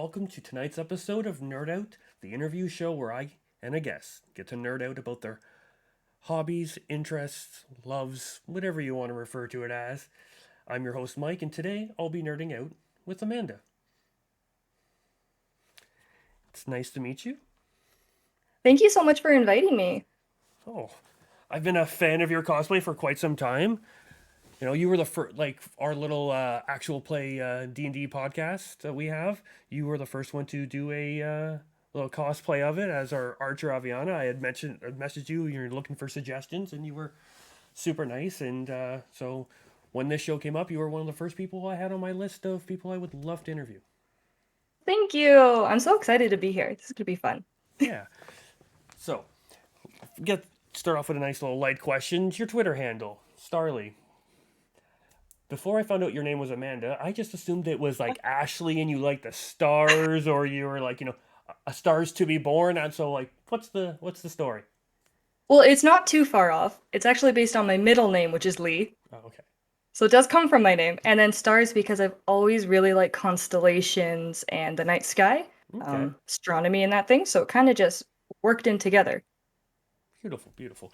welcome to tonight's episode of Nerd Out, the interview show where I and a guest get to nerd out about their hobbies, interests, loves, whatever you want to refer to it as. I'm your host, Mike, and today I'll be nerding out with Amanda. It's nice to meet you. Thank you so much for inviting me. Oh, I've been a fan of your cosplay for quite some time. You know, you were the first, like our little actual play D&D podcast that we have. You were the first one to do a little cosplay of it as our Archer Aviana. I messaged you. You're looking for suggestions, and you were super nice. And so when this show came up, you were one of the first people I had on my list of people I would love to interview. Thank you. I'm so excited to be here. This is going to be fun. Yeah. So get start off with a nice little light question. Your Twitter handle, Starly. Before I found out your name was Amanda, I just assumed it was like Ashley and you like the stars, or you were like, a stars to be born. And so like, what's the story? Well, it's not too far off. It's actually based on my middle name, which is Lee. Oh, okay. So it does come from my name. And then stars because I've always really liked constellations and the night sky, Okay. astronomy and that thing. So it kind of just worked in together. Beautiful, beautiful.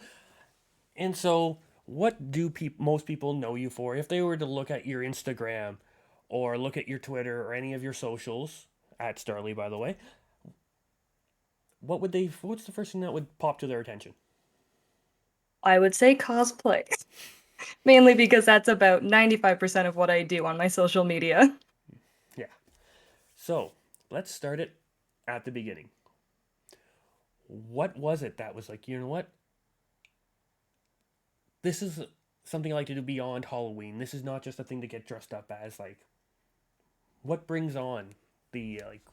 And so what do most people know you for? If they were to look at your Instagram or look at your Twitter or any of your socials, at Starly, by the way, what's the first thing that would pop to their attention? I would say cosplay, mainly because that's about 95% of what I do on my social media. Yeah. So let's start it at the beginning. What was it that was like, you know what? This is something I like to do beyond Halloween. This is not just a thing to get dressed up as. Like, what brings on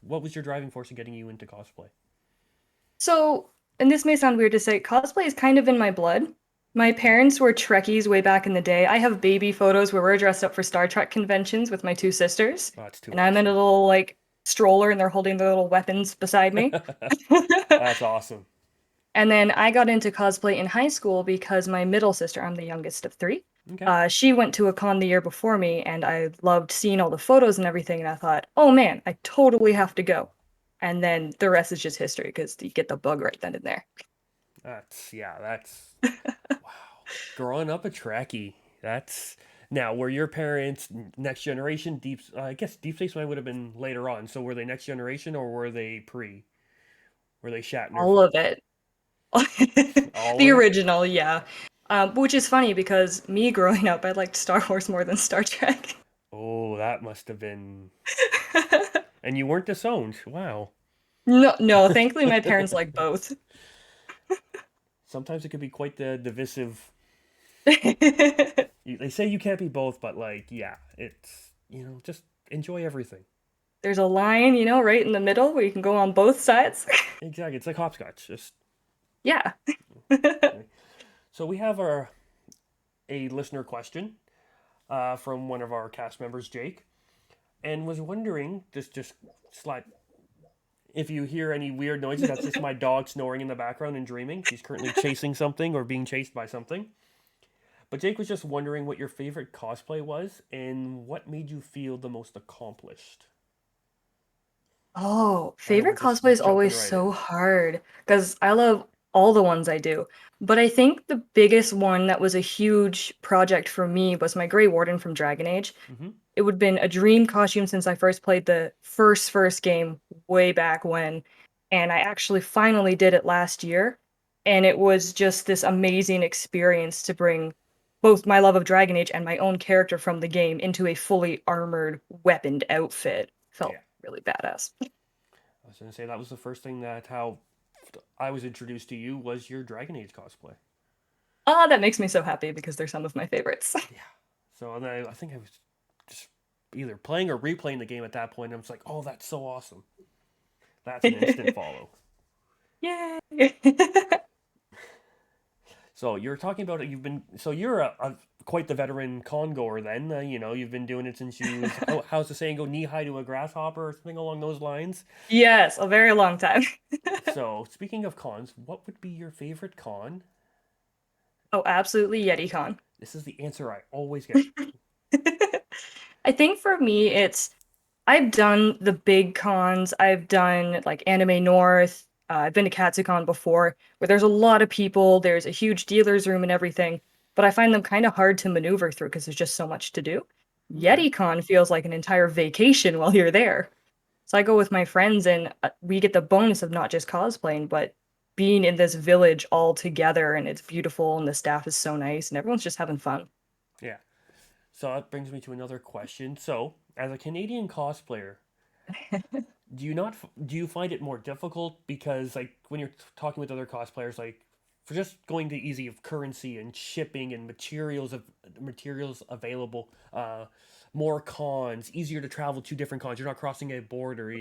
what was your driving force in getting you into cosplay? So, and this may sound weird to say, cosplay is kind of in my blood. My Okay. parents were Trekkies way back in the day. I have baby photos where we're dressed up for Star Trek conventions with my two sisters, Oh, that's too and I'm in a awesome. little like stroller and they're holding their little weapons beside me. That's awesome. And then I got into cosplay in high school because my middle sister, I'm the youngest of three, Okay. she went to a con the year before me, and I loved seeing all the photos and everything, and I thought, oh man, I totally have to go. And then the rest is just history because you get the bug right then and there. That's wow. Growing up a Trekkie. That's now were your parents next generation deep? I guess Deep Space Nine would have been later on. So were they next generation or were they pre? Were they Shatner? All of it. All The of it. original, yeah. Which is funny because me growing up, I liked Star Wars more than Star Trek. Oh, that must have been. And you weren't disowned. Wow. No, no, thankfully my parents like both. Sometimes it can be quite the divisive. They say you can't be both, but like, yeah, it's just enjoy everything. There's a line, right in the middle where you can go on both sides. Exactly. It's like hopscotch. Just Yeah. okay. So we have a listener question from one of our cast members, Jake, and was wondering just slide if you hear any weird noises. That's just my dog snoring in the background and dreaming. She's currently chasing something or being chased by something. But Jake was just wondering what your favorite cosplay was and what made you feel the most accomplished. Oh, I know we're favorite just cosplay is jumping always right so in. hard because I love all the ones I do. But I think the biggest one that was a huge project for me was my Grey Warden from Dragon Age. Mm-hmm. It would have been a dream costume since I first played the first game way back when, and I actually finally did it last year, and it was just this amazing experience to bring both my love of Dragon Age and my own character from the game into a fully armored, weaponed outfit. Felt Yeah. really badass. I was gonna say that was the first thing that how I was introduced to you was your Dragon Age cosplay. Ah, that makes me so happy because they're some of my favorites. Yeah. So and I think I was just either playing or replaying the game at that point. I was like, oh, that's so awesome. That's an instant follow. Yay! So you're talking about it. You're a quite the veteran con goer then. You've been doing it since you was how's the saying go knee high to a grasshopper or something along those lines. Yes, a very long time. So speaking of cons, what would be your favorite con? Oh, absolutely YetiCon. This is the answer I always get. I think for me, I've done the big cons. I've done like Anime North. I've been to Katsucon before, where there's a lot of people. There's a huge dealer's room and everything, but I find them kind of hard to maneuver through because there's just so much to do. Okay. YetiCon feels like an entire vacation while you're there. So I go with my friends, and we get the bonus of not just cosplaying, but being in this village all together, and it's beautiful, and the staff is so nice, and everyone's just having fun. Yeah. So that brings me to another question. So, as a Canadian cosplayer, do you find it more difficult because like when you're talking with other cosplayers, like for just going to easy of currency and shipping and materials available, more cons, easier to travel to different cons. You're not crossing a border.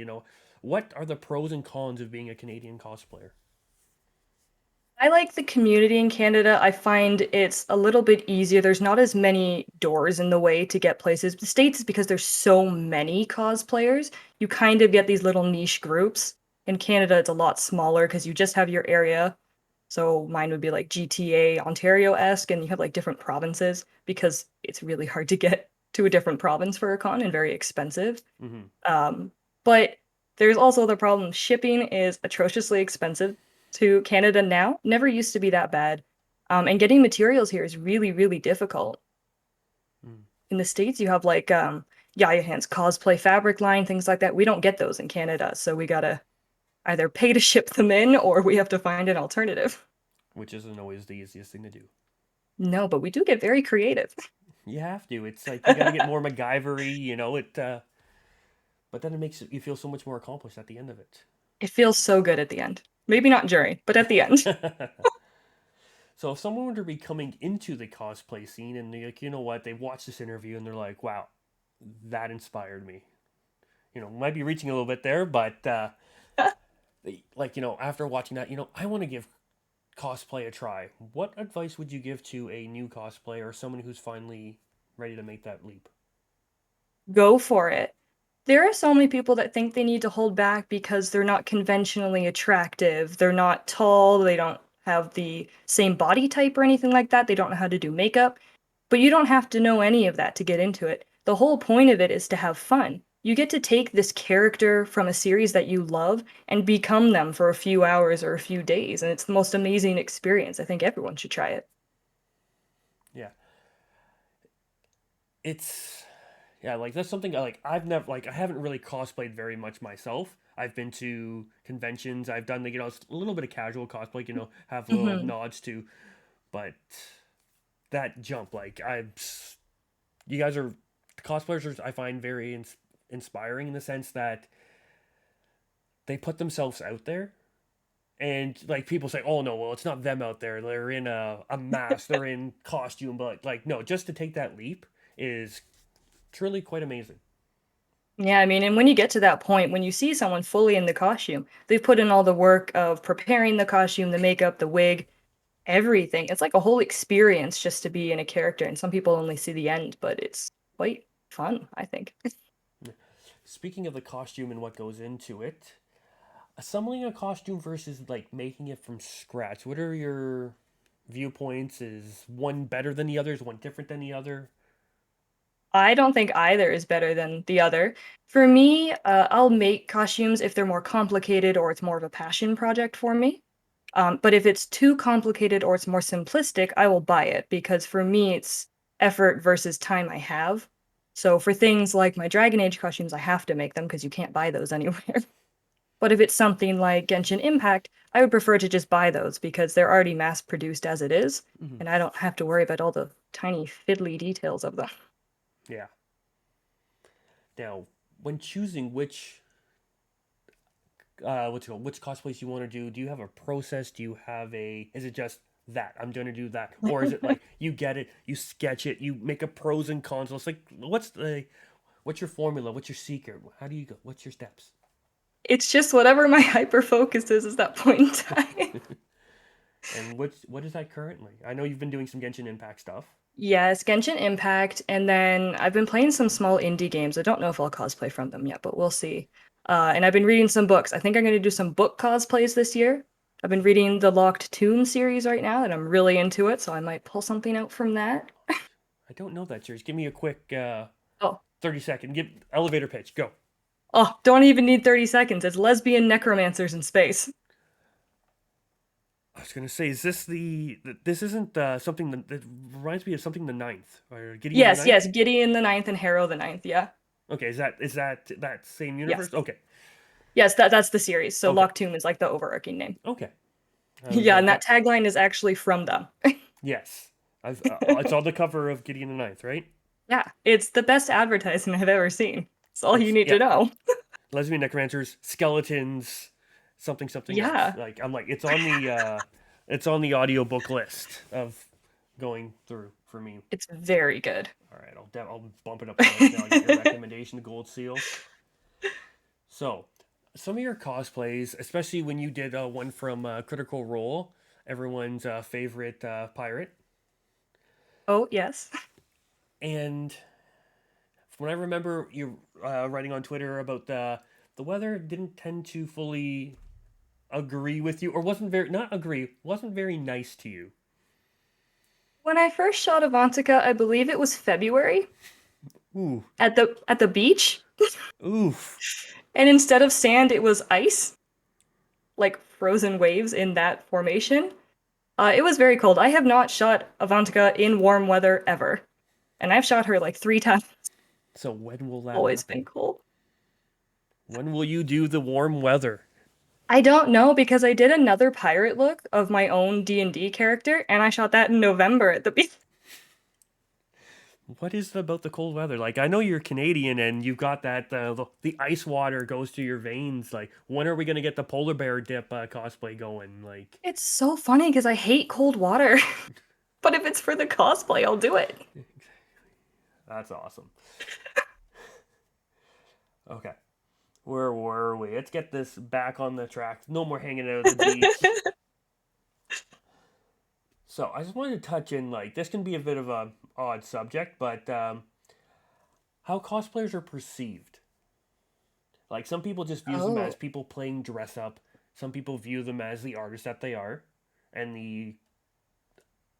What are the pros and cons of being a Canadian cosplayer? I like the community in Canada. I find it's a little bit easier. There's not as many doors in the way to get places. The States is because there's so many cosplayers, you kind of get these little niche groups. In Canada, it's a lot smaller because you just have your area. So mine would be like GTA Ontario-esque, and you have like different provinces because it's really hard to get to a different province for a con and very expensive. Mm-hmm. But there's also the problem shipping is atrociously expensive to Canada now. Never used to be that bad. And getting materials here is really, really difficult. Mm. In the States, you have like Yaya Han's cosplay fabric line, things like that. We don't get those in Canada, so we gotta either pay to ship them in or we have to find an alternative. Which isn't always the easiest thing to do. No, but we do get very creative. You have to. It's like you got to get more MacGyvery. But then it makes you feel so much more accomplished at the end of it. It feels so good at the end. Maybe not during, but at the end. So if someone were to be coming into the cosplay scene and they're like, you know what, they watch this interview and they're like, wow, that inspired me. Might be reaching a little bit there, but like, after watching that, I want to give cosplay a try. What advice would you give to a new cosplayer or someone who's finally ready to make that leap? Go for it. There are so many people that think they need to hold back because they're not conventionally attractive. They're not tall, they don't have the same body type or anything like that. They don't know how to do makeup. But you don't have to know any of that to get into it. The whole point of it is to have fun. You get to take this character from a series that you love and become them for a few hours or a few days, and it's the most amazing experience. I think everyone should try it. Yeah. It's Yeah, like that's something I haven't really cosplayed very much myself. I've been to conventions. I've done a little bit of casual cosplay. Have little Hmm. nods to, but that jump, you guys are the cosplayers are I find very inspiring in the sense that they put themselves out there. And like people say, oh no, well it's not them out there. They're in a mask. They're in costume. But like no, just to take that leap is truly quite amazing. Yeah, I mean, and when you get to that point, when you see someone fully in the costume, they've put in all the work of preparing the costume, the makeup, the wig, everything. It's like a whole experience just to be in a character, and some people only see the end, but it's quite fun, I think. Speaking of the costume and what goes into it, assembling a costume versus like making it from scratch. What are your viewpoints? Is one better than the other? Is one different than the other? I don't think either is better than the other. For me, I'll make costumes if they're more complicated or it's more of a passion project for me. But if it's too complicated or it's more simplistic, I will buy it because for me, it's effort versus time I have. So for things like my Dragon Age costumes, I have to make them because you can't buy those anywhere. But if it's something like Genshin Impact, I would prefer to just buy those because they're already mass produced as it is, Hmm. and I don't have to worry about all the tiny fiddly details of them. Yeah. Now, when choosing which cosplays you want to do you have a process? Do you have a is it just that I'm going to do that, or is it like you get it, you sketch it, you make a pros and cons list? Like, what's your formula? What's your secret? How do you go? What's your steps? It's just whatever my hyper focus is that point in time. And what is that currently? I know you've been doing some Genshin Impact stuff. Yes, Genshin Impact, and then I've been playing some small indie games. I don't know if I'll cosplay from them yet, but we'll see. And I've been reading some books. I think I'm going to do some book cosplays this year. I've been reading the Locked Tomb series right now, and I'm really into it, so I might pull something out from that. I don't know that series. Give me a quick Oh, 30-second. Give elevator pitch. Go. Oh, don't even need 30 seconds. It's lesbian necromancers in space. I was gonna say, is this this isn't something that reminds me of something the ninth or Gideon the Yes, ninth? yes, Gideon the Ninth and Harrow the Ninth. Yeah. Okay, is that that same Yes. universe? Okay, Yes, that's the series. So okay, Loch Tomb is like the overarching name. okay. I was Yeah, and like that that. tagline is actually from them. Yes, it's on the cover of Gideon the ninth, right? Yeah, it's the best advertising I've ever seen. It's all you It's need yeah, to know. lesbian necromancers, skeletons, something something else. Yeah, Like I'm like it's on the audiobook list of going through for me. it's very good. All right, I'll bump it up the list now. I got your recommendation, the gold seal. So, some of your cosplays, especially when you did one from Critical Role, everyone's favorite pirate, Oh, yes. and when I remember you writing on Twitter about the weather didn't tend to fully agree with you, or wasn't very not agree, wasn't very nice to you. When I first shot Avantika, I believe it was February Ooh, at the beach, oof. and instead of sand, it was ice, like frozen waves in that formation. It was very cold. I have not shot Avantika in warm weather ever, and I've shot her like 3 times. So when will that Always been happen? cold. When will you do the warm weather? I don't know because I did another pirate look of my own D&D character, and I shot that in November at the beach. What is about the cold weather? Like, I know you're Canadian and you've got that the ice water goes to your veins. Like, when are we gonna get the polar bear dip cosplay going? Like, It's so funny because I hate cold water, but if it's for the cosplay, I'll do it. that's awesome. Okay, where were we? Let's get this back on the track. No more hanging out at the beach. So, I just wanted to touch in like this can be a bit of a odd subject, but how cosplayers are perceived. Like, some people just view them as Oh. people playing dress up. Some people view them as the artists that they are, and the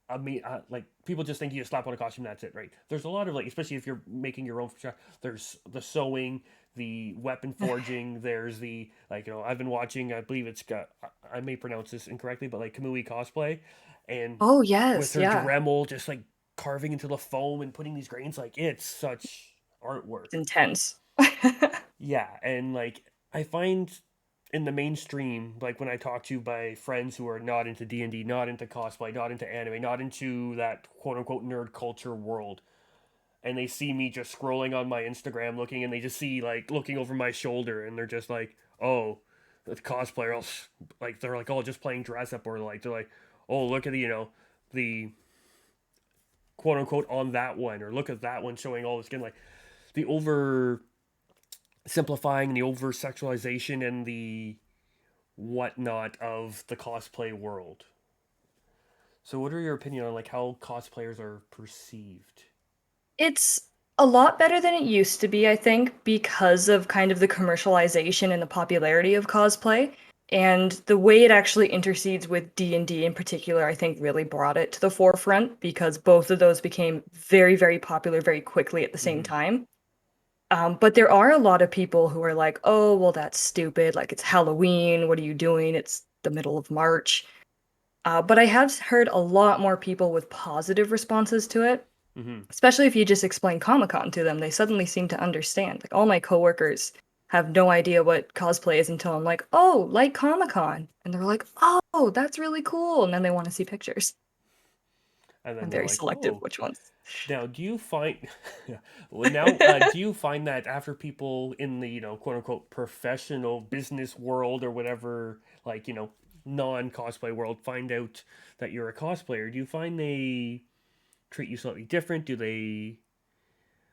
I mean, like people just think you slap on a costume, that's it, right? There's a lot of like, especially if you're making your own. There's the sewing, the weapon forging. There's the like, I've been watching. I believe it's got. I may pronounce this incorrectly, but like Kamui cosplay, and Oh, with yes, her yeah. Dremel, just like carving into the foam and putting these grains. Like it's such It's artwork. intense. Yeah, and like I find in the mainstream, like when I talk to my friends who are not into D&D, not into cosplay, not into anime, not into that quote unquote nerd culture world, and they see me just scrolling on my Instagram looking, and they just see like looking over my shoulder, and they're just like, oh, the cosplayer, else like they're like, oh, just playing dress up, or like they're like, oh, look at the the quote unquote on that one, or look at that one showing all the skin, like the over simplifying, the over sexualization, and the whatnot of the cosplay world. So, what are your opinion on like how cosplayers are perceived? It's a lot better than it used to be, I think, because of kind of the commercialization and the popularity of cosplay. And the way it actually intercedes with D&D in particular, I think really brought it to the forefront because both of those became very, very popular very quickly at the same Mm-hmm. time. But there are a lot of people who are like, oh, well, that's stupid. Like, it's Halloween. What are you doing? It's the middle of March. But I have heard a lot more people with positive responses to it, Mm-hmm. especially if you just explain Comic-Con to them. They suddenly seem to understand. Like, all my coworkers have no idea what cosplay is until I'm like, oh, like Comic-Con. And they're like, oh, that's really cool. And then they want to see pictures. And then I'm they're very like, selective "Oh, which ones. now do you find, well, now do you find that after people in the quote unquote professional business world or whatever, like non cosplay world, find out that you're a cosplayer? Do you find they treat you slightly different? Do they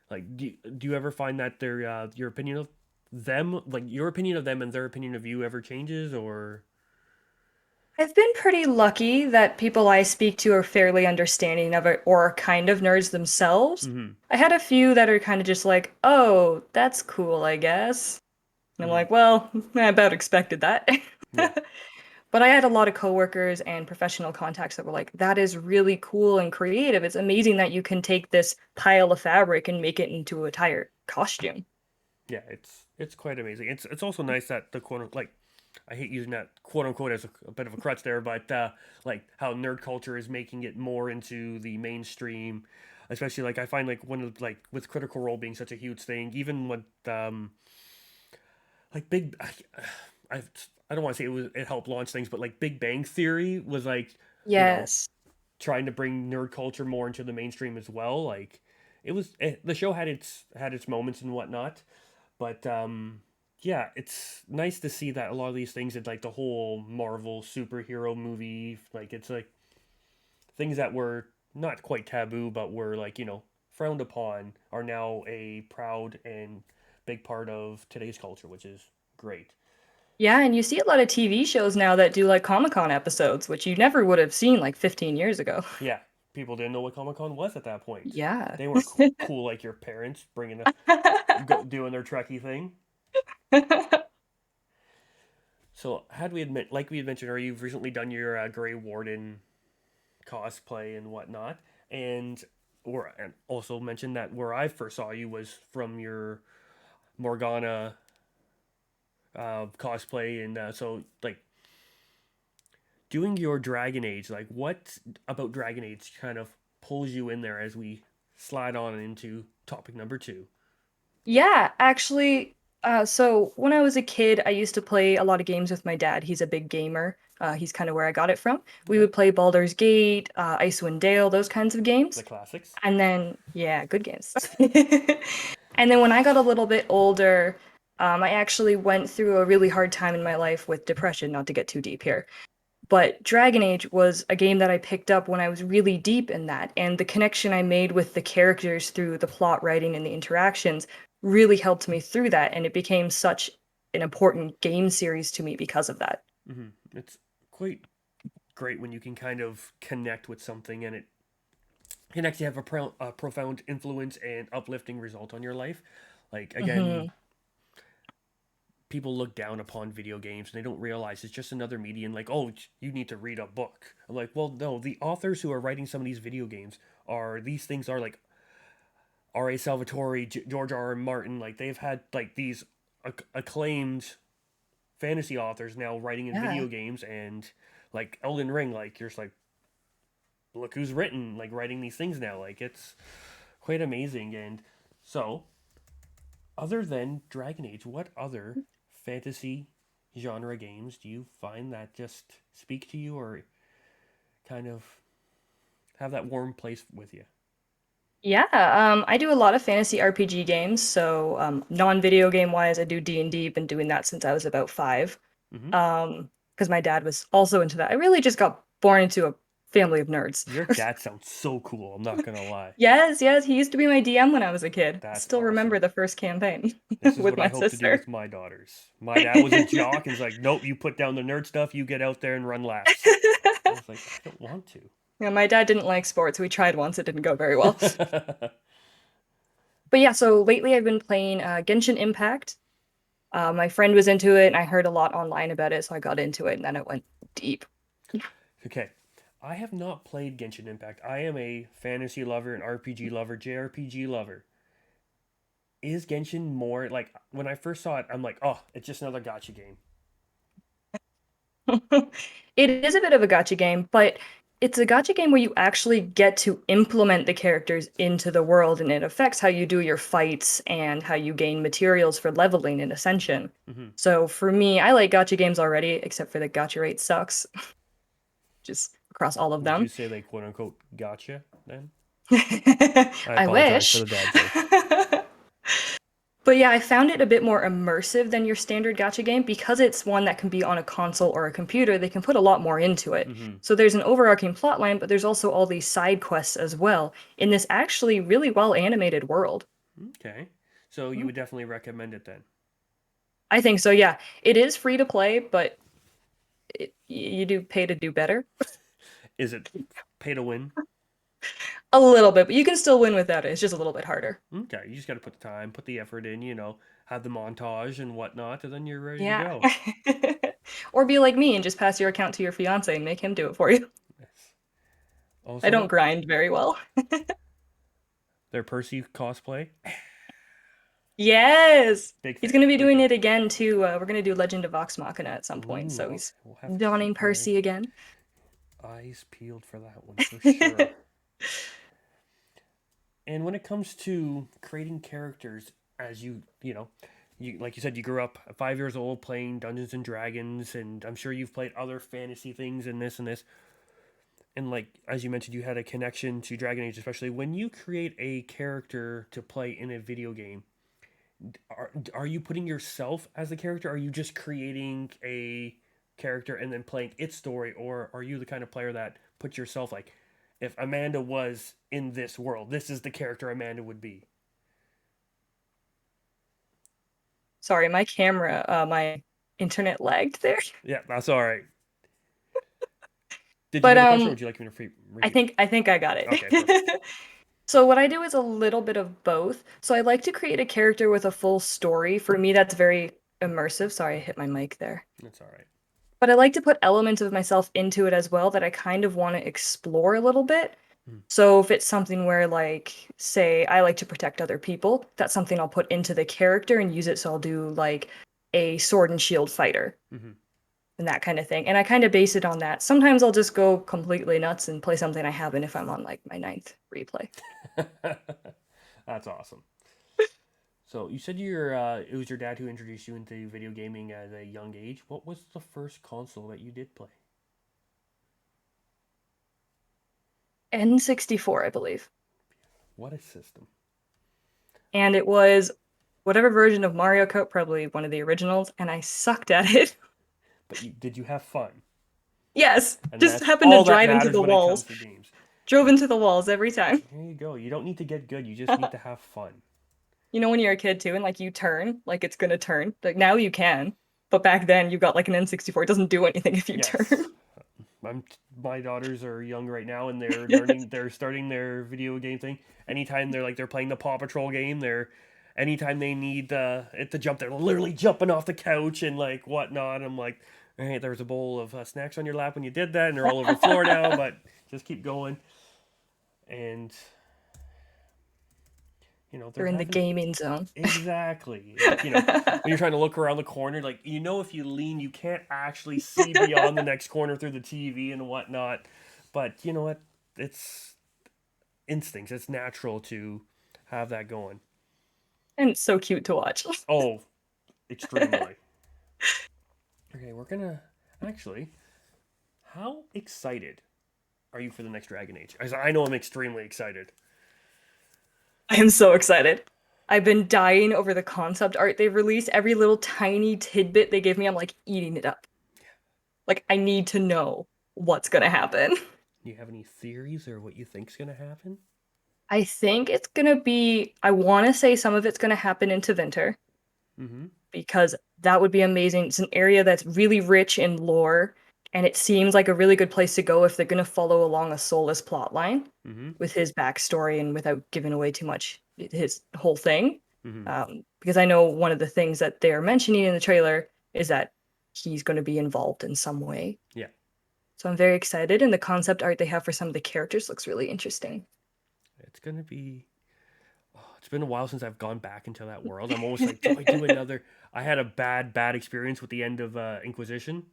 like do you ever find that their your opinion of them, like your opinion of them and their opinion of you, ever changes, or? I've been pretty lucky that people I speak to are fairly understanding of it or are kind of nerds themselves. Mm-hmm. I had a few that are kind of just like, oh, that's cool, I guess. And I'm Mm-hmm. like, well, I about expected that. Yeah. But I had a lot of coworkers and professional contacts that were like, that is really cool and creative. It's amazing that you can take this pile of fabric and make it into a entire costume. Yeah, it's It's quite amazing. It's also nice that the quote like I hate using that quote unquote as a bit of a crutch there, but like how nerd culture is making it more into the mainstream, especially like I find like when like with Critical Role being such a huge thing, even with like big I I don't want to say it helped launch things, but like Big Bang Theory was like, you know, Yes. trying to bring nerd culture more into the mainstream as well. Like the show had its moments and whatnot, but yeah, it's nice to see that a lot of these things, like the whole Marvel superhero movie, like it's like things that were not quite taboo, but were like frowned upon, are now a proud and big part of today's culture, which is great. Yeah, and you see a lot of TV shows now that do like Comic-Con episodes, which you never would have seen like 15 years ago. Yeah, people didn't know what Comic Con was at that point. Yeah. They weren't cool like your parents bringing doing their Trekkie thing. So, had we admit, like we had mentioned, or you've recently done your Grey Warden cosplay and whatnot, and or and also mentioned that where I first saw you was from your Morgana cosplay, and so like doing your Dragon Age, like what about Dragon Age kind of pulls you in there as we slide on into topic number two. Yeah, actually, so when I was a kid, I used to play a lot of games with my dad. He's a big gamer. He's kind of where I got it from. We Okay, would play Baldur's Gate, Icewind Dale, those kinds of the games. classics. And then, yeah, good games. And then when I got a little bit older, I actually went through a really hard time in my life with depression, not to get too deep here. But Dragon Age was a game that I picked up when I was really deep in that, and the connection I made with the characters through the plot writing and the interactions really helped me through that, and it became such an important game series to me because of that. It's quite great when you can kind of connect with something and it can actually have a profound influence and uplifting result on your life. Like again, Hmm. people look down upon video games and they don't realize it's just another medium. Like, oh, you need to read a book. I'm like, well, no, the authors who are writing some of these video games are these things are like R.A. Salvatore, George R. R. Martin. Like they've had like these acclaimed fantasy authors now writing in Yeah. video games, and like Elden Ring, like you're just like, look who's written like writing these things now. Like it's quite amazing. And so, other than Dragon Age, what other fantasy genre games do you find that just speak to you or kind of have that warm place with you? Yeah, I do a lot of fantasy RPG games, so non-video game wise, I do D&D, been doing that since I was about 5. Mm-hmm. Because my dad was also into that. I really just got born into a family of nerds. Your dad sounds so cool. I'm not gonna lie. Yes, yes, he used to be my DM when I was a kid. I That's still remember awesome. the first campaign This is with what I my hope to do sister. with my daughters. My dad was a jock and was like, nope, you put down the nerd stuff, you get out there and run laps. I was like, I don't want Yeah, my dad didn't like sports. We tried once, it didn't go very well. to. But yeah, so lately I've been playing Genshin Impact. My friend was into it, and I heard a lot online about it, so I got into it, and then it went deep. Okay. I have not played Genshin Impact. I am a fantasy lover, an RPG lover, JRPG lover. Is Genshin more like when I first saw it, I'm like, oh, it's just another gotcha game. It is a bit of a gotcha game, but it's a gotcha game where you actually get to implement the characters into the world, and it affects how you do your fights and how you gain materials for leveling in Ascension. Hmm. So for me, I like gotcha games already, except for the gotcha rate sucks, just across all of Would you them. say they quote unquote gotcha then? I I apologize for wish. the dad joke. But yeah, I found it a bit more immersive than your standard gacha game because it's one that can be on a console or a computer. They can put a lot more into it. Hmm. So there's an overarching plot line, but there's also all these side quests as well in this actually really well animated world. Okay. So you Mm. would definitely recommend it then. I think so, yeah. It is free to play, but you do pay to do better. Is it pay to win? A little bit, but you can still win without it. It's just a little bit harder. Okay, you just got to put the time, put the effort in, have the montage and whatnot, and then you're ready to Yeah. go. Or be like me and just pass your account to your fiance and make him do it for you. Yes. I don't Also, grind very well. their Percy cosplay. Yes. Big He's fan. gonna be Big doing fan. it again too. We're gonna do Legend of Vox Machina at some point, Ooh, so okay. he's We'll have to donning keep my Percy again. eyes peeled for that one for sure. And when it comes to creating characters, as you like you said, you grew up at 5 years old playing Dungeons and Dragons, and I'm sure you've played other fantasy things and this and this. And like as you mentioned, you had a connection to Dragon Age, especially when you create a character to play in a video game. Are you putting yourself as the character? Are you just creating a character and then playing its story, or are you the kind of player that puts yourself like, if Amanda was in this world, this is the character Amanda would be? Sorry, my camera, my internet lagged there. Yeah, that's all right. Did you But get the question, or would you like me to I repeat it? think I got Okay, perfect. it. So what I do is a little bit of both. So I like to create a character with a full story. For me, that's very immersive. Sorry, I hit my mic there. That's all right. But I like to put elements of myself into it as well that I kind of want to explore a little bit. Mm-hmm. So if it's something where, like, say, I like to protect other people, that's something I'll put into the character and use it. So I'll do like a sword and shield fighter Mm-hmm. and that kind of thing. And I kind of base it on that. Sometimes I'll just go completely nuts and play something I haven't if I'm on like my ninth replay. That's awesome. So you said it was your dad who introduced you into video gaming at a young age. What was the first console that you did play? N64, I believe. What a system! And it was whatever version of Mario Kart, probably one of the originals, and I sucked at it. But did you have fun? Yes, And just that's happened to all that drive into matters the when it walls. comes to games. Drove into the walls every time. Here you go. You don't need to get good. You just need to have fun. You know when you're a kid too, and like you turn, like it's gonna turn. Like now you can, but back then you got like an N64. It doesn't do anything if you Yes. turn. I'm, my daughters are young right now, and they're learning. They're starting their video game thing. Anytime they're playing the Paw Patrol game, anytime they need it to jump, they're literally jumping off the couch and like whatnot. I'm like, all right, there was a bowl of snacks on your lap when you did that, and they're all over the floor now. But just keep going, and they're They're in the having gaming zone. exactly like when you're trying to look around the corner, like if you lean, you can't actually see beyond the next corner through the TV and whatnot. But you know what? It's instincts. It's natural to have that going. And it's so cute to watch. Oh, extremely. Okay, we're gonna actually. How excited are you for the next Dragon Age? As I know, I'm extremely excited. I am so excited. I've been dying over the concept art they've released. Every little tiny tidbit they give me, I'm like eating it up. Like I need to know what's gonna happen. Do you have any theories or what you think's gonna happen? I think it's gonna be, I want to say some of it's gonna happen into Winter Mm-hmm. because that would be amazing. It's an area that's really rich in lore, and it seems like a really good place to go if they're gonna follow along a Soulless plot line Mm-hmm. with his backstory and without giving away too much his whole thing. Mm-hmm. Because I know one of the things that they're mentioning in the trailer is that he's going to be involved in some way. Yeah. So I'm very excited, and the concept art they have for some of the characters looks really interesting. It's gonna be. Oh, it's been a while since I've gone back into that world. I'm almost like, do I do another? I had a bad experience with the end of Inquisition.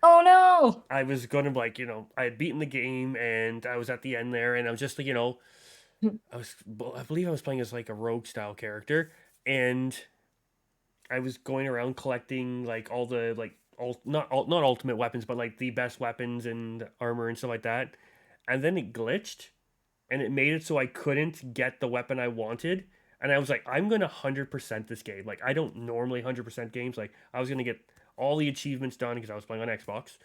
Oh no! I was gonna like, I had beaten the game and I was at the end there, and I was just like, I was, I believe I was playing as like a rogue style character, and I was going around collecting like all the like not ultimate weapons, but like the best weapons and armor and stuff like that. And then it glitched, and it made it so I couldn't get the weapon I wanted. And I was like, I'm gonna 100% this game. Like I don't normally 100% games. Like I was gonna get all the achievements done because I was playing on Xbox.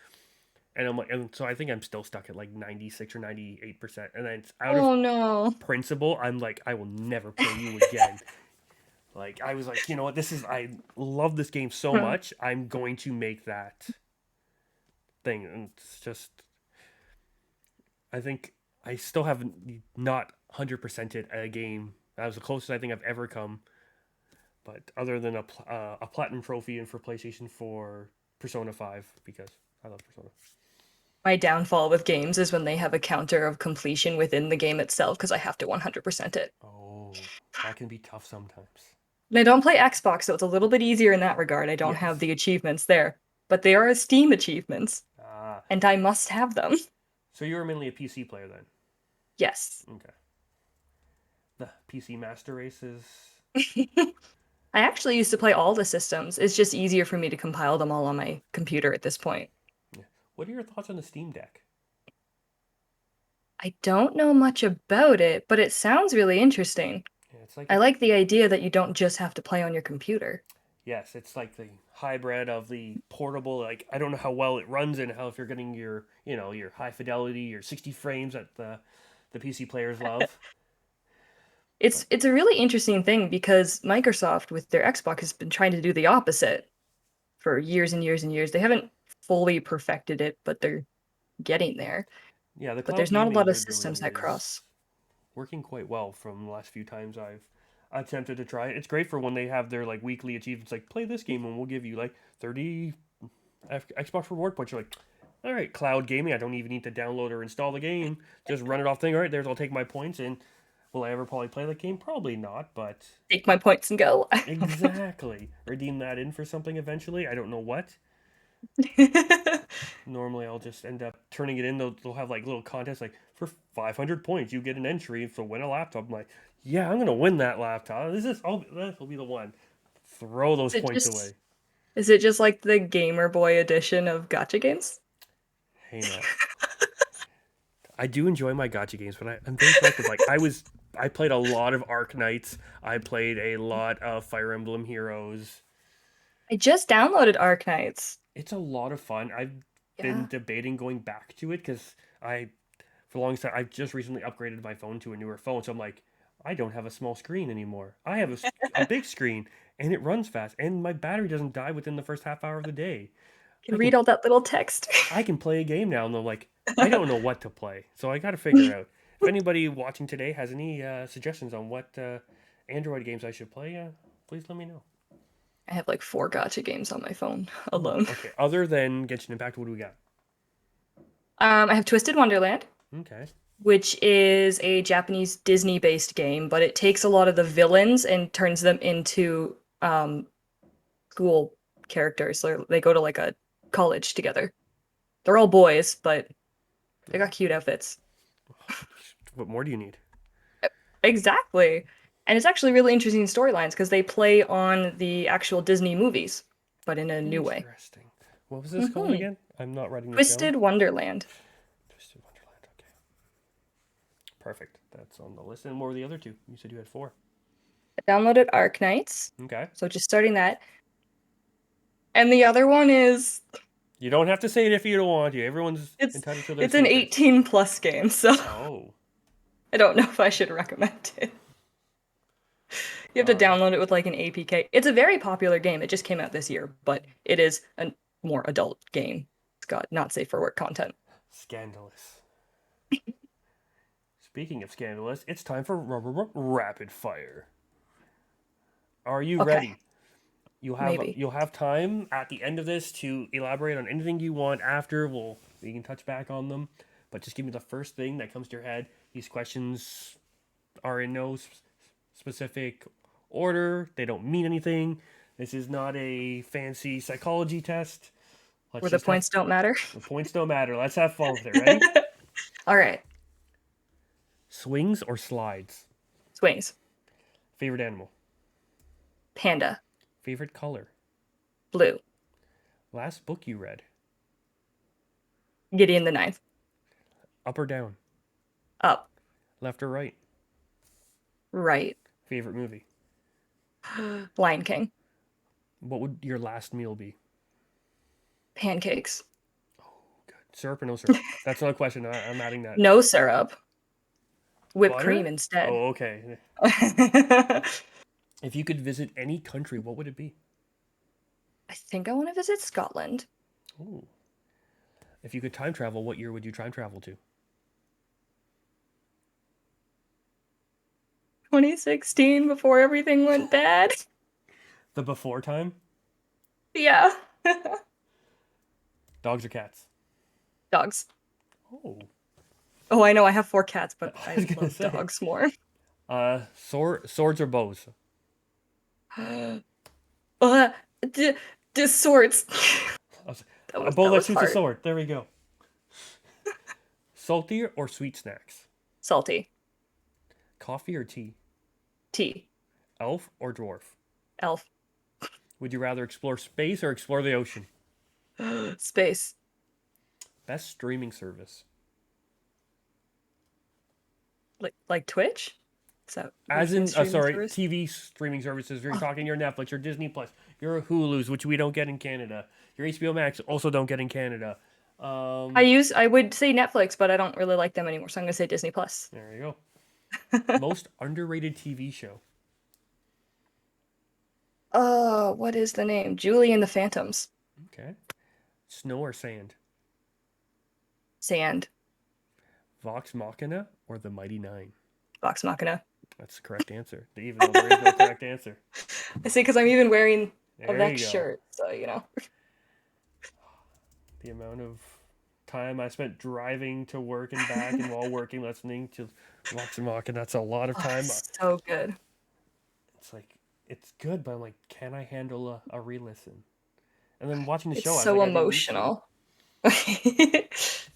And I'm like, and so I think I'm still stuck at like 96 or 98%. And then it's out of Oh no! principle. I'm like, I will never play you again. Like I was like, you know what? I love this game so much. I'm going to make that thing, and it's just I think I still have not 100%ed a game. That was the closest I think I've ever come. But other than a platinum trophy and for PlayStation for Persona 5 because I love Persona. My downfall with games is when they have a counter of completion within the game itself because I have to 100% it. Oh, that can be tough sometimes. And I don't play Xbox, so it's a little bit easier in that regard. I don't have Yes. the achievements there, but they are Steam achievements, Ah, and I must have them. so you were mainly a PC player then. Yes. Okay. The PC Master Races. I actually used to play all the systems. It's just easier for me to compile them all on my computer at this point. Yeah. What are your thoughts on the Steam Deck? I don't know much about it, but it sounds really interesting. Yeah, it's like I a like the idea that you don't just have to play on your computer. yes, it's like the hybrid of the portable. Like I don't know how well it runs and how if you're getting your your high fidelity, your 60 frames that the PC players love. But It's a really interesting thing because Microsoft with their Xbox has been trying to do the opposite for years and years and years. They haven't fully perfected it, but they're getting there. yeah, the But cloud there's not a gaming lot of they're systems doing that is cross. working quite well from the last few times I've attempted to try it. It's great for when they have their like weekly achievements, like play this game and we'll give you like 30 Xbox reward points. You're like, all right, cloud gaming. I don't even need to download or install the game. Just run it off thing. All right, there's. I'll take my points. And will I ever probably play that game? Probably not. But Take my points and go. exactly, redeem that in for something eventually. I don't know what. Normally, I'll just end up turning it in. They'll have like little contests like for 500 points, you get an entry for win a laptop. I'm like, yeah, I'm gonna win that laptop. This will be the one. Throw those Is it points away. just is it just like the Gamer Boy edition of gacha games? Hey now, I do enjoy my gotcha games, but I'm very selective. Like I played a lot of Arc Knights. I played a lot of Fire Emblem Heroes. I just downloaded Arknights. It's a lot of fun. I've been Yeah. debating going back to it because I, for a long time, I've just recently upgraded my phone to a newer phone. So I'm like, I don't have a small screen anymore. I have a big screen and it runs fast and my battery doesn't die within the first half hour of the day. Can I read can all that little text. I can play a game now, and they're like, I don't know what to play, so I got to figure out. If anybody watching today has any suggestions on what Android games I should play, please let me know. I have like 4 gacha games on my phone Oh, alone. okay. Other than Genshin Impact, what do we got? I have Twisted Wonderland, Okay. which is a Japanese Disney-based game, but it takes a lot of the villains and turns them into school characters. So they go to like a college together. They're all boys, but they got cute outfits. What more do you need? Exactly. And it's actually really interesting storylines because they play on the actual Disney movies, but in a new way. Interesting. What was this called Hmm. again? I'm not writing this down. Twisted Wonderland. Twisted Wonderland. Okay. Perfect. That's on the list. And what were the other two? You said you had four. I downloaded Arknights, Okay. so just starting that. And the other one is You don't have to say it if you don't want to. Everyone's it's entitled to their it's an secrets. 18 plus game, so Oh. I don't know if I should recommend it. You have to Uh, download it with like an APK. It's a very popular game. It just came out this year, but it is a more adult game. It's got not safe for work content. Scandalous. Speaking of scandalous, it's time for rapid fire. Are you Okay, ready? maybe. You'll have time at the end of this to elaborate on anything you want. After we can touch back on them, but just give me the first thing that comes to your head. These questions are in no specific order. They don't mean anything. This is not a fancy psychology test. Let's Where the just have points don't matter. the points don't matter. Let's have fun with it. Ready? All right, Swings or slides? swings. Favorite animal? Panda. Favorite color? Blue. Last book you read? Gideon the Ninth. Up or down? Up. Left or right? Right. Favorite movie? Lion King. What would your last meal be? Pancakes. Good. Syrup or no syrup? That's not a question. I'm adding that. No syrup. Whipped cream Butter? instead. Oh, okay. I If you could visit any country, what would it be? think I want to visit Scotland. Ooh. If you could time travel, what year would you time travel to? 2016 before everything went bad. The before time? Yeah. Dogs or cats? Dogs. Oh, Oh, I know I have 4 cats, but I was I gonna love say. dogs more. Swords or bows? Uh, d- the swords. I was- That A was bow that that was shoots a hard. sword. There we go. Salty or sweet snacks? Salty. Coffee or tea? Tea. Elf or dwarf? Elf. Would you rather explore space or explore the ocean? Space. Best streaming service? Like Twitch? So As which one in, streaming sorry, service? TV streaming services. You're Oh, talking your Netflix, your Disney Plus, your Hulu's, which we don't get in Canada. Your HBO Max also don't get in Canada. Um, I would say Netflix, but I don't really like them anymore, so I'm gonna say Disney Plus. there you go. Most underrated TV show. Oh, what is the name? Julie and the Phantoms. Okay. Snow or sand? Sand. Vox Machina or the Mighty Nine? Vox Machina. That's the correct answer, even though there is no correct answer. I see, because I'm even wearing a There Vex you go. shirt, so you know. The amount of time I spent driving to work and back and while working listening to Vox Machina, that's a lot of Oh, time. so good. It's like, it's good, but I'm like, can I handle a re-listen? And then watching the It's show, I was so like, I didn't need to. emotional. It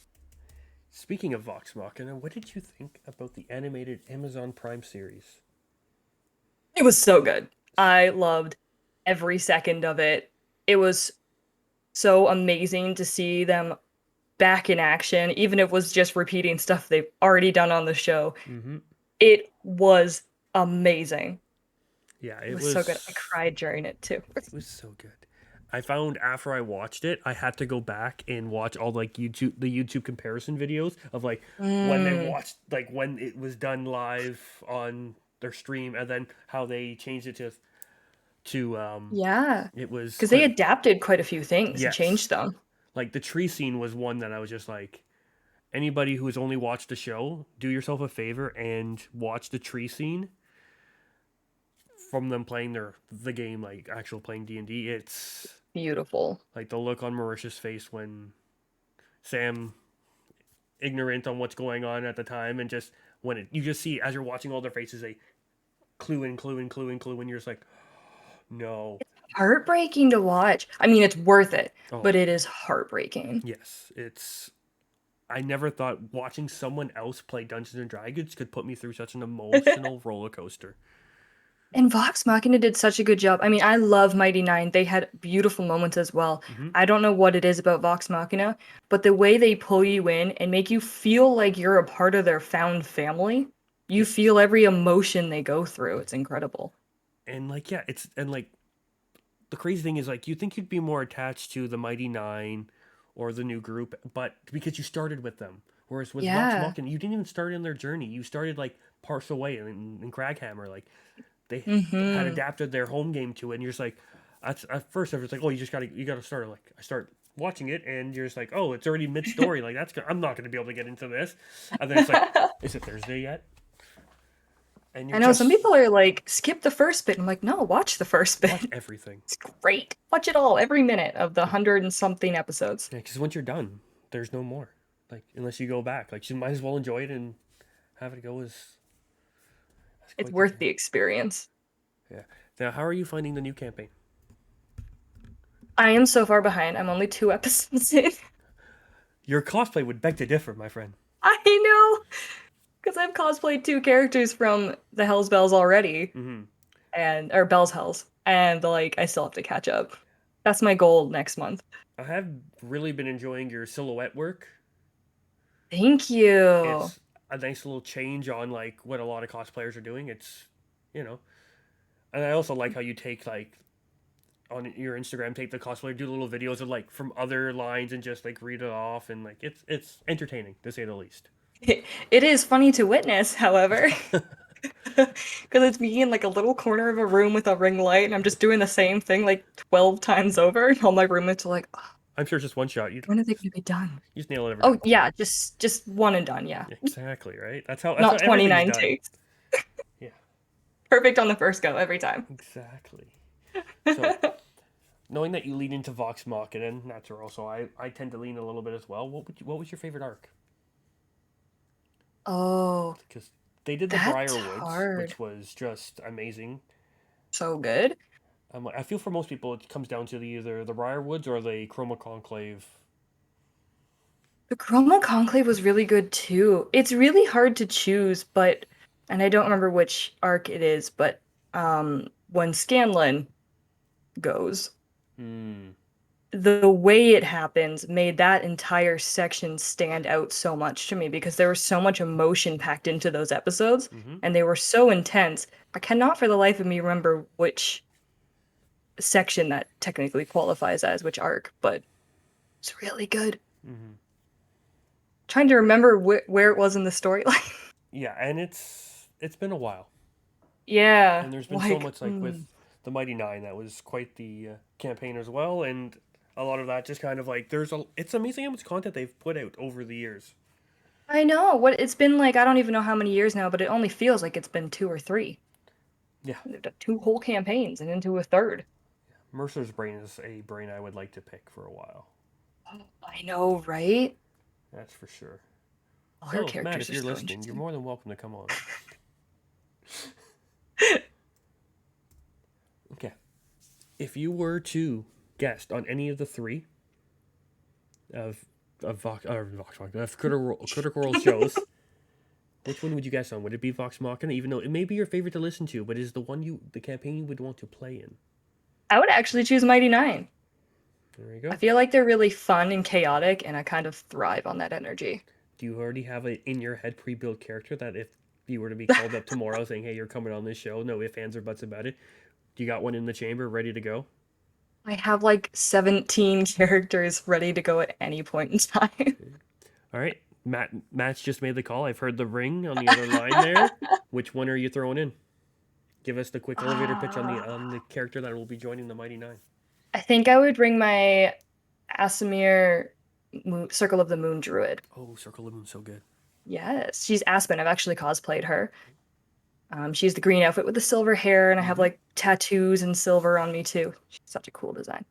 Speaking of Vox Machina, what did you think about the animated Amazon Prime series? was so good. I loved every second of it. It was so amazing to see them back in action, even if it was just repeating stuff they've already done on the show. Mm-hmm. It was amazing. Yeah, It was so good. I cried during it too. it was so good. I found after I watched it, I had to go back and watch all like YouTube comparison videos of like when they Mm, watched like when it was done live on their stream, and then how they changed it to yeah, it was because they adapted quite a few things and yes, changed them. like the tree scene was one that I was just like, anybody who has only watched the show, do yourself a favor and watch the tree scene from them playing the game, like actual playing D&D. It's Beautiful. like the look on Marisha's face when Sam, ignorant on what's going on at the time, and just when you just see as you're watching all their faces, they clue in, clue in, clue in, clue in. You're just like, no, Heartbreaking to watch. I mean, it's worth it, oh but it is heartbreaking. yes, it's. I never thought watching someone else play Dungeons and Dragons could put me through such an emotional roller coaster. And Vox Machina did such a good job. I mean, I love Mighty Nine. They had beautiful moments as well. Hmm. I don't know what it is about Vox Machina, but the way they pull you in and make you feel like you're a part of their found family, you Yes, feel every emotion they go through. It's incredible. and like yeah, it's and like the crazy thing is like you think you'd be more attached to the Mighty Nine or the new group, but because you started with them. Whereas with Vox Yeah. Machina, you didn't even start in their journey. You started like parts away in Craghammer. Like they had Mm-hmm. adapted their home game to it, and you're just like, at first I was like, oh, you gotta start. Like I start watching it, and you're just like, oh, it's already mid story. Like I'm not gonna be able to get into this. And then it's like, is it Thursday yet? And you're I know some just people are like, skip the first bit. I'm like, no, watch the first bit. watch everything. It's great. Watch it all, every minute of the 100 and something episodes. Yeah, because once you're done, there's no more. Like unless you go back, like you might as well enjoy it and have it go as It's quite the worth journey. the experience. Yeah. Now, how are you finding the new campaign? I am so far behind. I'm only 2 episodes in. Your cosplay would beg to differ, my friend. I know, because I've cosplayed 2 characters from the Hell's Bells already, Hmm. and or Bell's Hells, and like I still have to catch up. That's my goal next month. I have really been enjoying your silhouette work. Thank you. It's a nice little change on like what a lot of cosplayers are doing. It's, you know, and I also like how you take like on your Instagram, take the cosplayer, do little videos of like from other lines and just like read it off, and like it's entertaining to say the least. It is funny to witness, however, because it's me in like a little corner of a room with a ring light, and I'm just doing the same thing like 12 times over, and all my roommates are like, "Oh, I'm sure just one shot, when are they going to be done?" you just nail it every Oh time. yeah, just one and done. Yeah, Exactly right. That's how not everything's 29 done. takes. Yeah, Perfect on the first go every time. exactly. So knowing that you lean into Vox Machina, and natural, so I tend to lean a little bit as well. What was your favorite arc? Oh, Because they did the that's Briar Woods, hard. which was just amazing. So good. I feel for most people it comes down to either the Briarwoods or the Chroma Conclave. The Chroma Conclave was really good too. It's really hard to choose, but and I don't remember which arc it is, but when Scanlan goes, Hmm. the way it happens made that entire section stand out so much to me because there was so much emotion packed into those episodes Mm-hmm. and they were so intense. I cannot for the life of me remember which section that technically qualifies as which arc, but it's really good. Mm-hmm. Trying to remember where it was in the storyline. Yeah, and it's been a while, Yeah, and there's been so like much like with the Mighty Nine that was quite the campaign as well, and a lot of that just kind of like it's amazing how much content they've put out over the years. I know what it's been like. I don't even know how many years now, but it only feels like it's been two or three. Yeah, They've done two whole campaigns and into a third. Mercer's brain is a brain I would like to pick for a while. I know, right? That's for sure. All her So, Matt, characters if are you're so listening, you're interesting. more than welcome to come on. Okay. If you were to guest on any of the three of of Critical Role shows, which one would you guess on? Would it be Vox Machina? Even though it may be your favorite to listen to, but is the campaign you would want to play in? I would actually choose Mighty Nine. There you I go. feel like they're really fun and chaotic, and I kind of thrive on that energy. Do you already have a in your head pre-built character that if you were to be called up tomorrow saying, "Hey, you're coming on this show," no ifs, ands, or buts about it, do you got one in the chamber ready to go? I have like 17 characters ready to go at any point in time. All right, Matt's just made the call. I've heard the ring on the other line there. Which one are you throwing in? Give us the quick elevator pitch on the Ah, character that will be joining the Mighty Nine. I think I would bring my Asimir Circle of the Moon Druid. Oh, Circle of Moon, so good. Yes, she's Aspen. I've actually cosplayed her. She's the green outfit with the silver hair, and I have Mm-hmm. like tattoos and silver on me too. She's such a cool design.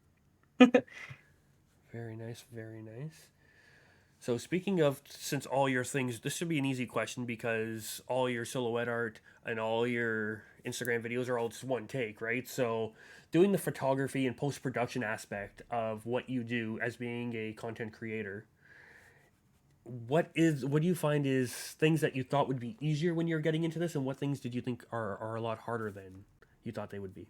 Very nice, very nice. So speaking of, since all your things, this should be an easy question because all your silhouette art and all your Instagram videos are all just one take, right? So doing the photography and post production aspect of what you do as being a content creator, what do you find is things that you thought would be easier when you're getting into this, and what things did you think are a lot harder than you thought they would be?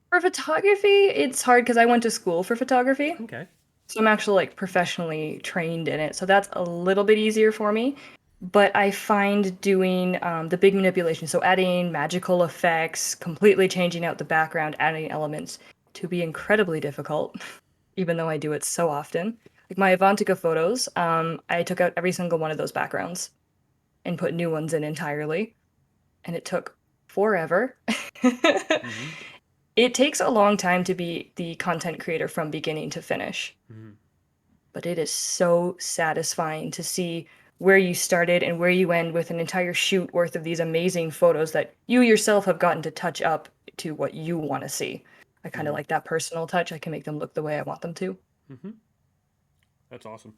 For photography, it's hard because I went to school for photography. Okay. So I'm actually like professionally trained in it. So that's a little bit easier for me. But I find doing the big manipulation, so adding magical effects, completely changing out the background, adding elements, to be incredibly difficult, even though I do it so often. Like my Avantika photos, I took out every single one of those backgrounds and put new ones in entirely, and it took forever. Mm-hmm. It takes a long time to be the content creator from beginning to finish, Mm-hmm. but it is so satisfying to see where you started and where you end with an entire shoot worth of these amazing photos that you yourself have gotten to touch up to what you want to see. I kind of Mm-hmm. like that personal touch. I can make them look the way I want them to. Mm-hmm. That's awesome.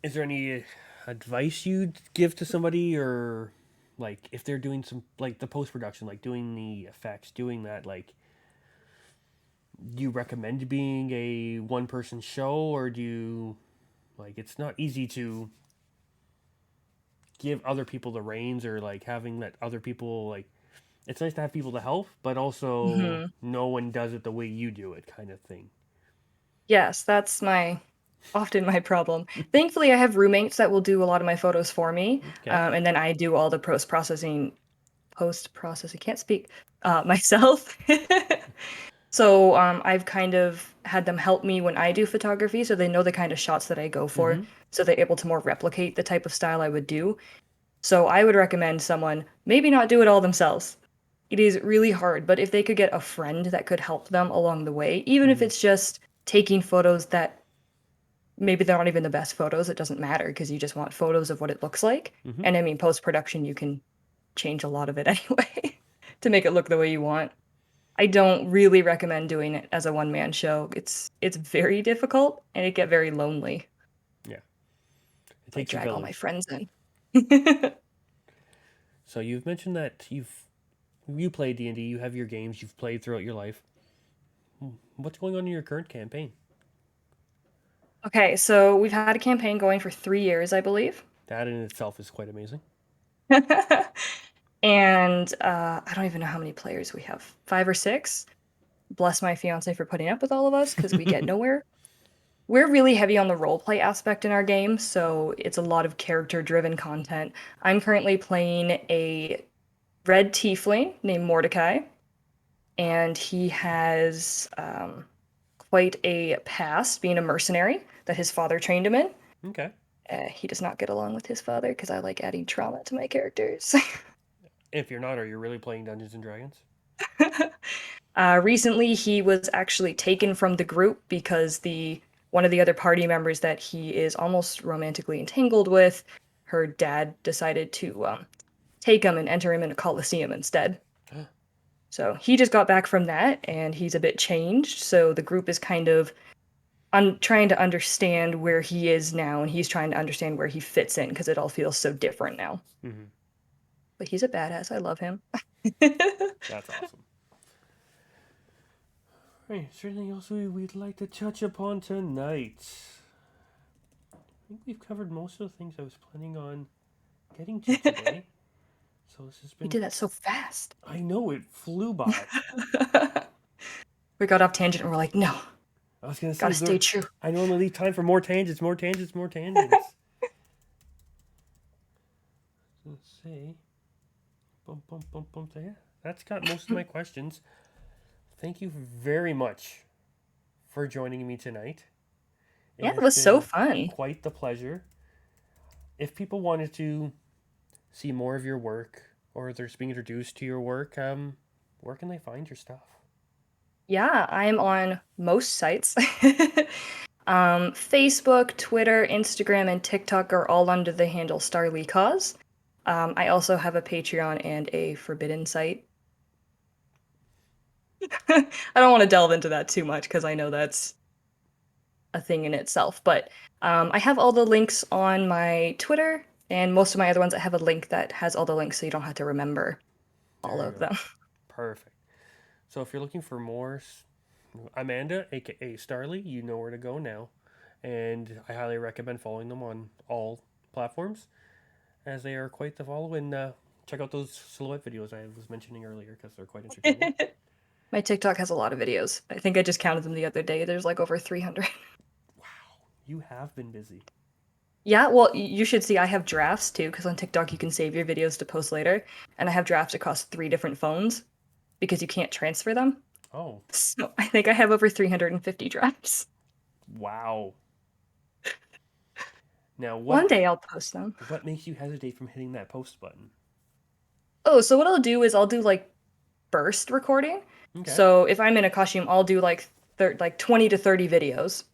Is there any advice you'd give to somebody, or like if they're doing some like the post production, like doing the effects, doing that, like do you recommend being a one person show, or do you like it's not easy to give other people the reins, or like having that other people like it's nice to have people to help, but also Hmm. no one does it the way you do it, kind of thing. Yes, that's my often my problem. Thankfully, I have roommates that will do a lot of my photos for me, Okay. and then I do all the post processing, can't speak, myself. So I've kind of had them help me when I do photography, so they know the kind of shots that I go for, Mm-hmm. so they're able to more replicate the type of style I would do. So I would recommend someone maybe not do it all themselves. It is really hard, but if they could get a friend that could help them along the way, even if Mm-hmm. it's just taking photos that maybe they're not even the best photos, it doesn't matter because you just want photos of what it looks like. Mm-hmm. And I mean, post production, you can change a lot of it anyway to make it look the way you want. I don't really recommend doing it as a one man show. It's very difficult and it get very lonely Yeah. It if I takes a drag all my village. friends in. So you've mentioned that you've You play D&D, you have your games you've played throughout your life. What's going on in your current campaign? Okay, so we've had a campaign going for 3 years, I believe. That in itself is quite amazing. And I don't even know how many players we have. 5 or 6. Bless my fiance for putting up with all of us because we get nowhere. We're really heavy on the roleplay aspect in our game, so it's a lot of character-driven content. I'm currently playing a red tiefling named Mordecai, and he has quite a past being a mercenary that his father trained him in. Okay. He does not get along with his father because I like adding trauma to my characters. If you're not, are you really playing Dungeons and Dragons? Recently, he was actually taken from the group because the one of the other party members that he is almost romantically entangled with, her dad decided to take him and enter him in a coliseum instead. So he just got back from that, and he's a bit changed. So the group is kind of trying to understand where he is now, and he's trying to understand where he fits in because it all feels so different now. Mm-hmm. But he's a badass. I love him. That's awesome. Right, is there anything else we'd like to touch upon tonight? I think we've covered most of the things I was planning on getting to today. So this has We been... did that so fast. I know, it flew by. We got off tangent and we're like, no, I was going to say, gotta stay true. I normally leave time for more tangents, more tangents, more tangents. Let's see. Bum, bum, bum, bum. So yeah, that's got most of my questions. Thank you very much for joining me tonight. Yeah, it has was so been fun. quite the pleasure. If people wanted to see more of your work or they're being introduced to your work, where can they find your stuff? Yeah, I'm on most sites. Facebook, Twitter, Instagram, and TikTok are all under the handle Starly Cause. I also have a Patreon and a Forbidden site. I don't want to delve into that too much because I know that's a thing in itself. But I have all the links on my Twitter, and most of my other ones, I have a link that has all the links so you don't have to remember all There you of go. them. Perfect. So if you're looking for more Amanda, aka Starly, you know where to go now. And I highly recommend following them on all platforms as they are quite the follow. And check out those silhouette videos I was mentioning earlier because they're quite entertaining. My TikTok has a lot of videos. I think I just counted them the other day. There's like over 300. Wow, you have been busy. Yeah, well, you should see I have drafts too, because on TikTok you can save your videos to post later, and I have drafts across 3 different phones because you can't transfer them. Oh, So I think I have over 350 drafts. wow. Now, One day I'll post them. what makes you hesitate from hitting that post button? Oh, so what I'll do is I'll do like burst recording. Okay. So if I'm in a costume, I'll do like 20 to 30 videos,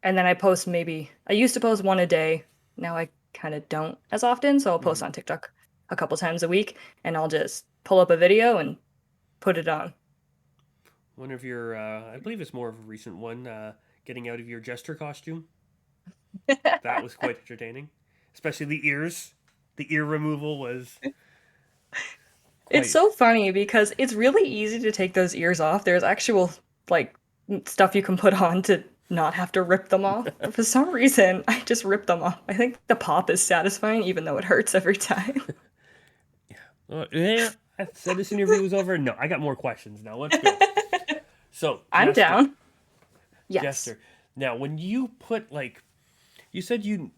and then I post maybe I used to post one a day. Now I kind of don't as often, so I'll post Mm-hmm. on TikTok a couple times a week, and I'll just pull up a video and put it on. One of your, I believe it's more of a recent one, getting out of your jester costume. That was quite entertaining, especially the ears. The ear removal was It's quite. so funny because it's really easy to take those ears off. There's actual like stuff you can put on to not have to rip them off. But for some reason, I just rip them off. I think the pop is satisfying even though it hurts every time. Yeah, I said this interview was over. No, I got more questions now. Let's go. So, I'm down. Yes. Jester. Now, when you put like, you said you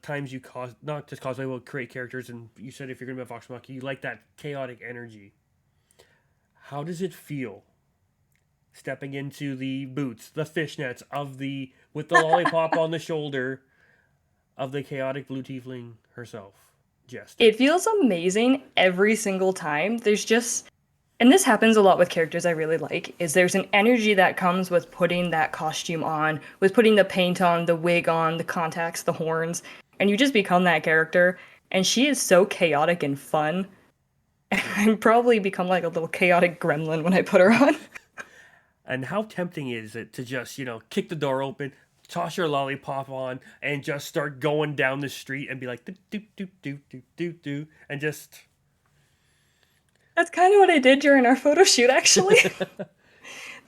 times you cause not just cosplay, will create characters, and you said if you're gonna be a Vox Machina, you like that chaotic energy. How does it feel stepping into the boots, the fishnets of the with the lollipop on the shoulder of the chaotic blue tiefling herself, Jester? It feels amazing every single time. There's just and this happens a lot with characters I really like, is there's an energy that comes with putting that costume on, with putting the paint on, the wig on, the contacts, the horns, and you just become that character. And she is so chaotic and fun. I probably become like a little chaotic gremlin when I put her on. And how tempting is it to just, kick the door open, toss your lollipop on, and just start going down the street and be like, do, do, do, do, do, do, do, and just. That's kind of what I did during our photo shoot, actually.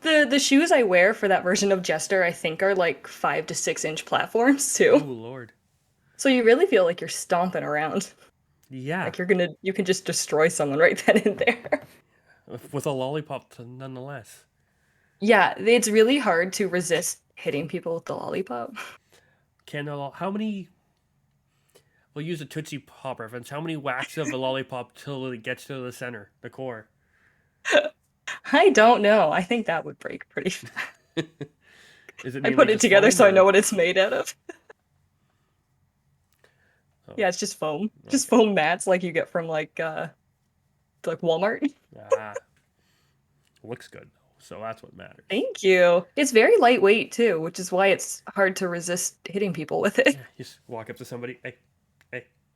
The shoes I wear for that version of Jester, I think, are like 5 to 6 inch platforms Oh too. Lord. So you really feel like you're stomping around. Yeah. Like you can just destroy someone right then and there. With a lollipop nonetheless. Yeah, it's really hard to resist hitting people with the lollipop. How many, we'll use a Tootsie Pop reference, how many whacks of a lollipop till it gets to the center, the core? I don't know. I think that would break pretty fast. Is it I mainly put it just together foam so I know or? what it's made out of. Oh, Yeah, it's just foam. Just okay. foam mats like you get from like Walmart. Ah, looks good though, so that's what matters. Thank you. It's very lightweight too, which is why it's hard to resist hitting people with it. Yeah, you just walk up to somebody, hey,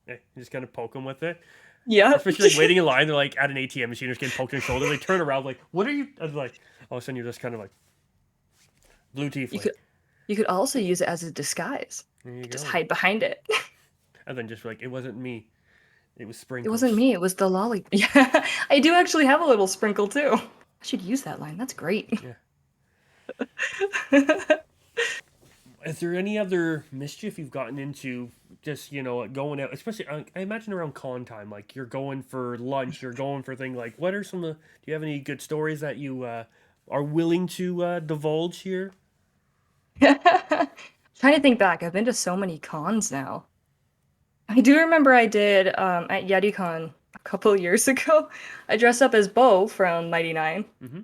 you just kind of poke them with it. Yep. Especially like waiting in line, they're like at an ATM machine, just getting poked in the shoulder. They turn around like, "What are you?" And like, all of a sudden, you're just kind of like blue You tiefling. could you could also use it as a disguise. There You you could just go. hide behind it. And then just like, it wasn't me. It was It wasn't sprinkles. me, it was the lolly. Yeah, I do actually have a little sprinkle too. I should use that line. That's great. Yeah. Is there any other mischief you've gotten into? Just going out, especially I imagine around con time. Like you're going for lunch, you're going for things. Like what are some? Do you have any good stories that you are willing to divulge here? Trying to think back, I've been to so many cons now. I do remember I did at YetiCon a couple of years ago. I dressed up as Bo from Mighty Nine, Mm-hmm.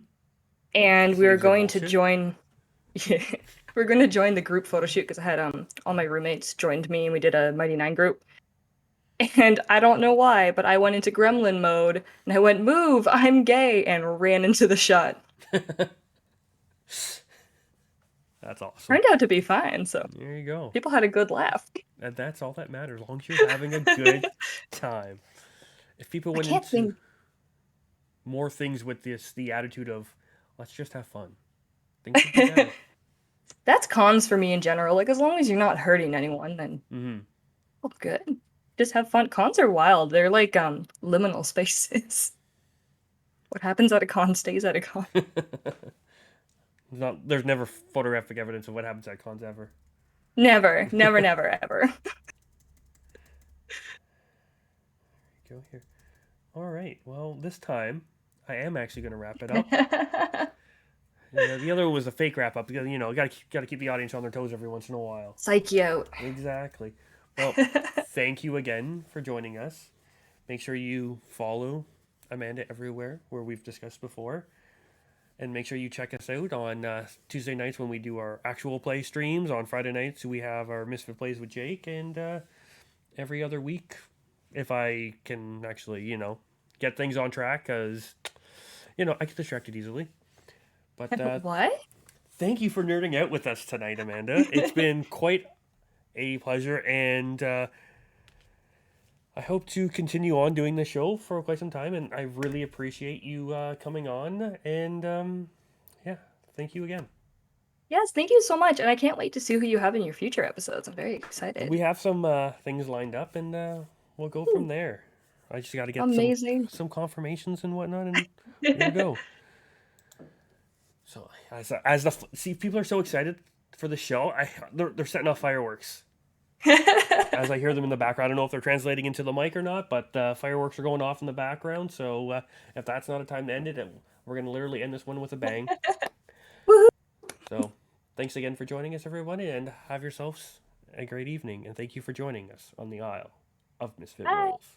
and we were Sleeves of going to bullshit. join. Yeah, we were going to join the group photo shoot because I had all my roommates joined me, and we did a Mighty Nine group. And I don't know why, but I went into Gremlin mode, and I went, "Move! I'm gay!" and ran into the shot. That's awesome. Turned out to be fine, so There you go. people had a good laugh. And that's all that matters. As long as you're having a good time. If people I went can't into think. more things with the attitude of let's just have fun, things would be better. That's cons for me in general. Like, as long as you're not hurting anyone, then Mm-hmm. oh, good. Just have fun. Cons are wild. They're like liminal spaces. What happens at a con stays at a con. There's never photographic evidence of what happens at cons ever. Never, never, never, ever. Go here. All right. Well, this time I am actually going to wrap it up. Yeah, the other was a fake wrap up because got to keep the audience on their toes every once in a while. Psych you out. Exactly. Well, thank you again for joining us. Make sure you follow Amanda everywhere where we've discussed before. And make sure you check us out on Tuesday nights when we do our actual play streams. On Friday nights, we have our Misfit Plays with Jake. And every other week, if I can actually, get things on track, because, I get distracted easily. But What? thank you for nerding out with us tonight, Amanda. It's been quite a pleasure. And I hope to continue on doing the show for quite some time, and I really appreciate you coming on. And yeah, thank you again. Yes, thank you so much. And I can't wait to see who you have in your future episodes. I'm very We excited. have some things lined up, and we'll go from Ooh, there. I just got to get some amazing. some confirmations and whatnot, and we're gonna go. So as the see, people are so excited for the show. They're setting off fireworks. As I hear them in the background. I don't know if they're translating into the mic or not, but fireworks are going off in the background. So if that's not a time to end it, we're going to literally end this one with a bang. Woohoo! So thanks again for joining us, everyone, and have yourselves a great evening. And thank you for joining us on the Isle of Misfit Bye. Wolves.